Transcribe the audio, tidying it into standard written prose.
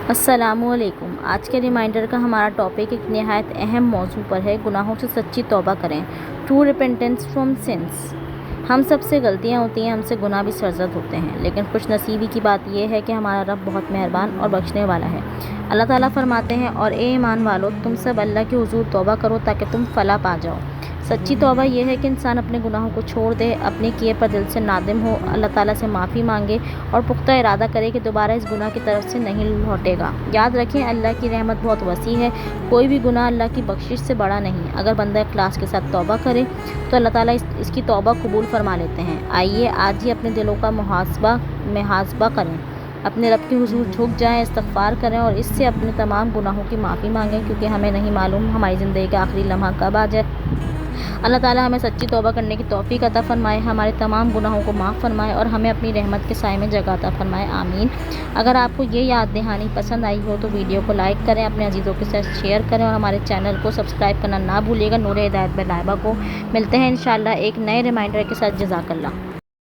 السلام علیکم۔ آج کے ریمائنڈر کا ہمارا ٹاپک ایک نہایت اہم موضوع پر ہے، گناہوں سے سچی توبہ کریں، ٹرو ریپینٹنس فرام سنس۔ ہم سب سے غلطیاں ہوتی ہیں، ہم سے گناہ بھی سرزد ہوتے ہیں، لیکن خوش نصیبی کی بات یہ ہے کہ ہمارا رب بہت مہربان اور بخشنے والا ہے۔ اللہ تعالیٰ فرماتے ہیں، اور اے ایمان والو، تم سب اللہ کے حضور توبہ کرو تاکہ تم فلاح پا جاؤ۔ سچی توبہ یہ ہے کہ انسان اپنے گناہوں کو چھوڑ دے، اپنے کیے پر دل سے نادم ہو، اللہ تعالیٰ سے معافی مانگے اور پختہ ارادہ کرے کہ دوبارہ اس گناہ کی طرف سے نہیں لوٹے گا۔ یاد رکھیں، اللہ کی رحمت بہت وسیع ہے، کوئی بھی گناہ اللہ کی بخشش سے بڑا نہیں۔ اگر بندہ اخلاص کے ساتھ توبہ کرے تو اللہ تعالیٰ اس کی توبہ قبول فرما لیتے ہیں۔ آئیے آج ہی اپنے دلوں کا محاسبہ کریں، اپنے رب کے حضور جھک جائیں، استغفار کریں اور اس سے اپنے تمام گناہوں کی معافی مانگیں، کیونکہ ہمیں نہیں معلوم ہماری زندگی کا آخری لمحہ کب آ جائے۔ اللہ تعالیٰ ہمیں سچی توبہ کرنے کی توفیق عطا فرمائے، ہمارے تمام گناہوں کو معاف فرمائے اور ہمیں اپنی رحمت کے سائے میں جگہ عطا فرمائے، آمین۔ اگر آپ کو یہ یاد دہانی پسند آئی ہو تو ویڈیو کو لائک کریں، اپنے عزیزوں کے ساتھ شیئر کریں اور ہمارے چینل کو سبسکرائب کرنا نہ بھولیے گا۔ نور ہدایت میں لائبہ کو ملتے ہیں انشاءاللہ ایک نئے ریمائنڈر کے ساتھ۔ جزاک اللہ۔